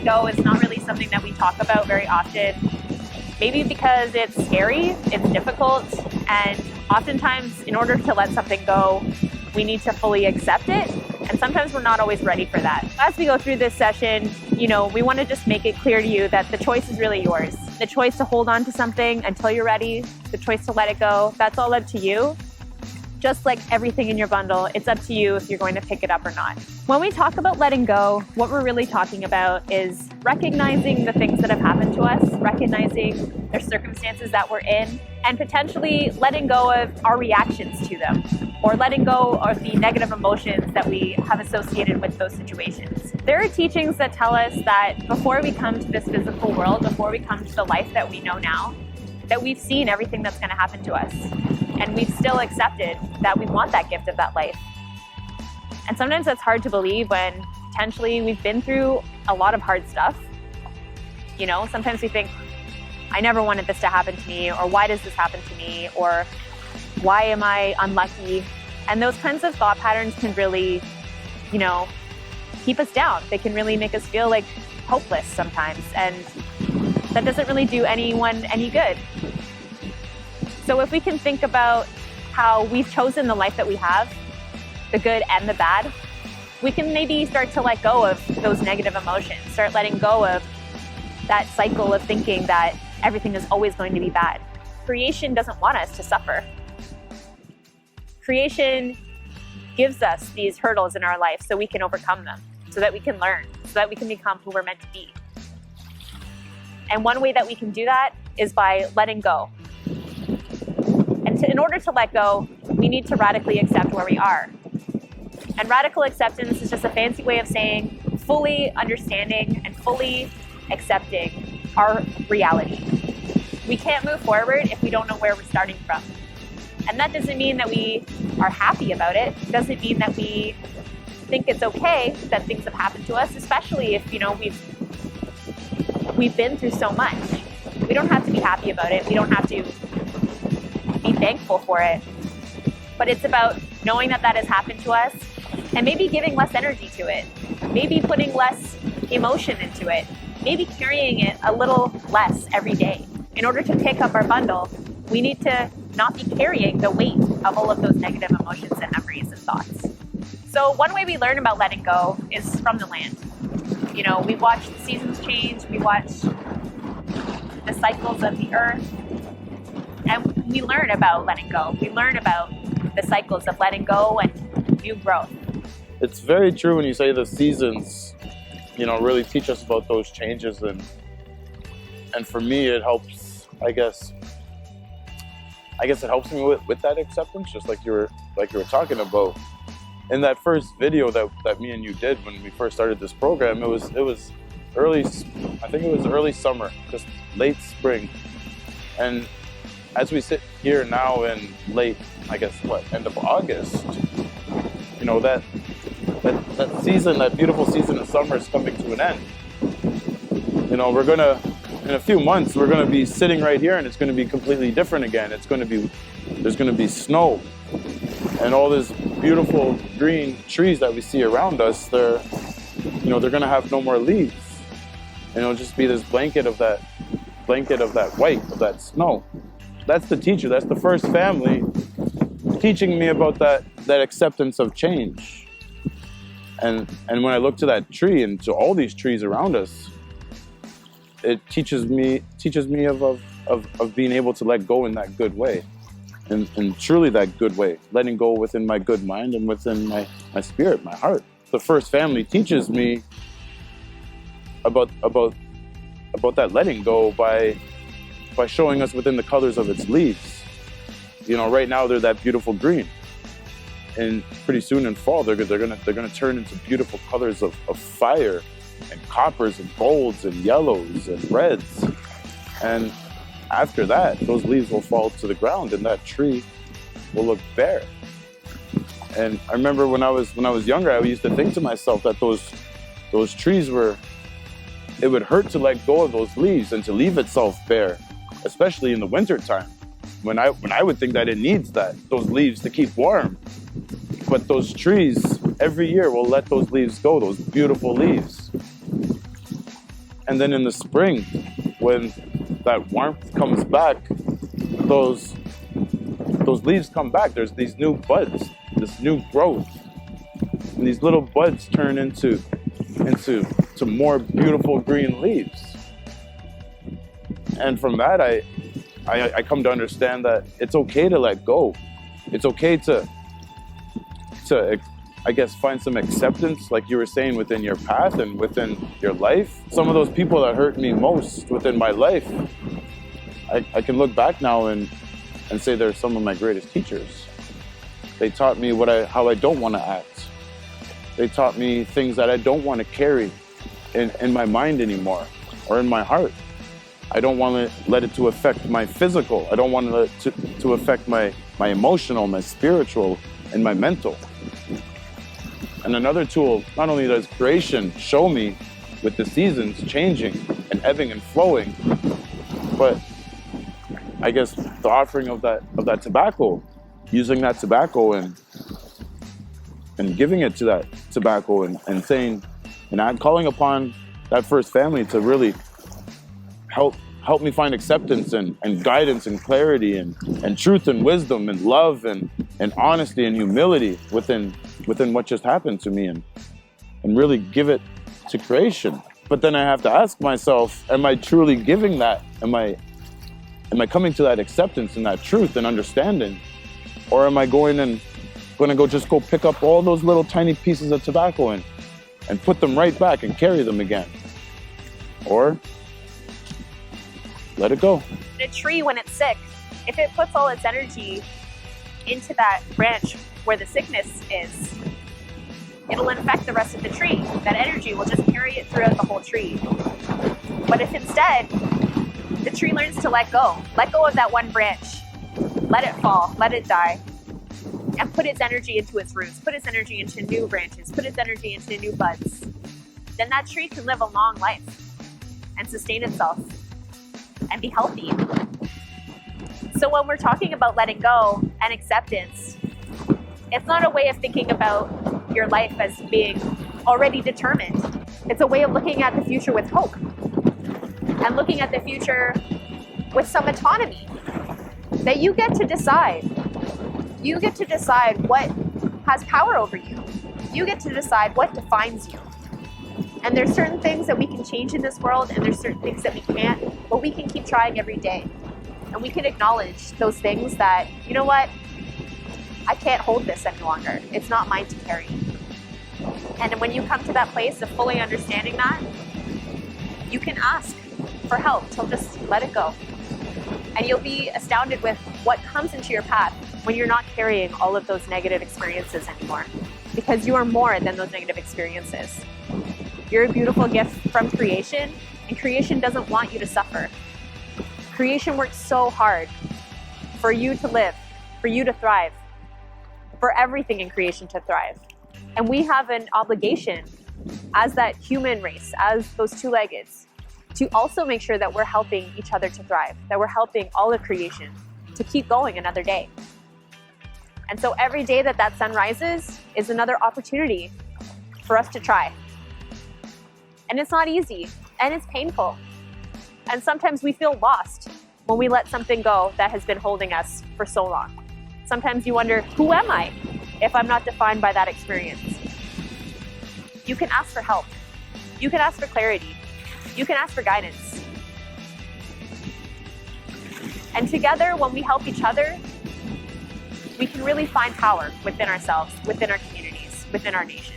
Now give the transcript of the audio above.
go is not really something that we talk about very often. Maybe because it's scary, it's difficult, and oftentimes in order to let something go, we need to fully accept it. And sometimes we're not always ready for that. As we go through this session, we want to just make it clear to you that the choice is really yours. The choice to hold on to something until you're ready, the choice to let it go, that's all up to you. Just like everything in your bundle, it's up to you if you're going to pick it up or not. When we talk about letting go, what we're really talking about is recognizing the things that have happened to us, recognizing the circumstances that we're in, and potentially letting go of our reactions to them, or letting go of the negative emotions that we have associated with those situations. There are teachings that tell us that before we come to this physical world, before we come to the life that we know now, that we've seen everything that's going to happen to us. And we've still accepted that we want that gift of that life. And sometimes that's hard to believe when potentially we've been through a lot of hard stuff. Sometimes we think, I never wanted this to happen to me, or why does this happen to me, or why am I unlucky? And those kinds of thought patterns can really, keep us down. They can really make us feel like hopeless sometimes. And that doesn't really do anyone any good. So if we can think about how we've chosen the life that we have, the good and the bad, we can maybe start to let go of those negative emotions, start letting go of that cycle of thinking that everything is always going to be bad. Creation doesn't want us to suffer. Creation gives us these hurdles in our life so we can overcome them, so that we can learn, so that we can become who we're meant to be. And one way that we can do that is by letting go. In order to let go, we need to radically accept where we are. And radical acceptance is just a fancy way of saying fully understanding and fully accepting our reality. We can't move forward if we don't know where we're starting from. And that doesn't mean that we are happy about it. It doesn't mean that we think it's okay that things have happened to us, especially if, we've been through so much. We don't have to be happy about it. We don't have to be thankful for it. But it's about knowing that has happened to us and maybe giving less energy to it, maybe putting less emotion into it, maybe carrying it a little less every day. In order to pick up our bundle, we need to not be carrying the weight of all of those negative emotions and memories and thoughts. So one way we learn about letting go is from the land. We watch the seasons change, we watch the cycles of the earth, and we learn about letting go. We learn about the cycles of letting go and new growth. It's very true when you say the seasons, really teach us about those changes, and for me it helps, I guess it helps me with that acceptance, just like you were talking about. In that first video that me and you did when we first started this program, it was early, I think it was early summer, just late spring. And as we sit here now in late, end of August, that season, that beautiful season of summer is coming to an end. We're gonna, in a few months, we're gonna be sitting right here and it's gonna be completely different again. There's gonna be snow and all this beautiful green trees that we see around us. They're gonna have no more leaves. And it'll just be this blanket of that white, of that snow. That's the teacher, that's the first family teaching me about that acceptance of change. And when I look to that tree and to all these trees around us, it teaches me of being able to let go in that good way. And truly that good way, letting go within my good mind and within my spirit, my heart. The first family teaches me about that letting go by showing us within the colors of its leaves. Right now they're that beautiful green, and pretty soon in fall they're gonna turn into beautiful colors of fire and coppers and golds and yellows and reds. And after that, those leaves will fall to the ground and that tree will look bare. And I remember when I was younger, I used to think to myself that those trees it would hurt to let go of those leaves and to leave itself bare, especially in the winter time, when I would think that it needs those leaves to keep warm. But those trees every year will let those leaves go, those beautiful leaves. And then in the spring, when that warmth comes back, those leaves come back. There's these new buds, this new growth. And these little buds turn into more beautiful green leaves. And from that, I come to understand that it's okay to let go. It's okay to I guess, find some acceptance, like you were saying, within your path and within your life. Some of those people that hurt me most within my life, I can look back now and say they're some of my greatest teachers. They taught me how I don't want to act. They taught me things that I don't want to carry in my mind anymore or in my heart. I don't want to let it to affect my physical. I don't want to let it to affect my emotional, my spiritual, and my mental. And another tool, not only does creation show me with the seasons changing and ebbing and flowing, but I guess the offering of that tobacco, using that tobacco and giving it to that tobacco and saying, and I'm calling upon that first family to really help me find acceptance and guidance and clarity and truth and wisdom and love and honesty and humility within what just happened to me and really give it to creation. But then I have to ask myself, am I truly giving that? Am I coming to that acceptance and that truth and understanding? Or am I going to go pick up all those little tiny pieces of tobacco and put them right back and carry them again? Or let it go. A tree, when it's sick, if it puts all its energy into that branch where the sickness is, it'll infect the rest of the tree. That energy will just carry it throughout the whole tree. But if instead, the tree learns to let go of that one branch, let it fall, let it die, and put its energy into its roots, put its energy into new branches, put its energy into new buds, then that tree can live a long life and sustain itself and be healthy. So when we're talking about letting go and acceptance, it's not a way of thinking about your life as being already determined. It's a way of looking at the future with hope and looking at the future with some autonomy, that you get to decide. You get to decide what has power over you. You get to decide what defines you. And there's certain things that we can change in this world, and there's certain things that we can't, but we can keep trying every day. And we can acknowledge those things that, you know what, I can't hold this any longer. It's not mine to carry. And when you come to that place of fully understanding that, you can ask for help to just let it go. And you'll be astounded with what comes into your path when you're not carrying all of those negative experiences anymore. Because you are more than those negative experiences. You're a beautiful gift from creation, and creation doesn't want you to suffer. Creation works so hard for you to live, for you to thrive, for everything in creation to thrive. And we have an obligation as that human race, as those two-leggeds, to also make sure that we're helping each other to thrive, that we're helping all of creation to keep going another day. And so every day that sun rises is another opportunity for us to try. And it's not easy, and it's painful. And sometimes we feel lost when we let something go that has been holding us for so long. Sometimes you wonder, who am I if I'm not defined by that experience? You can ask for help. You can ask for clarity. You can ask for guidance. And together, when we help each other, we can really find power within ourselves, within our communities, within our nation.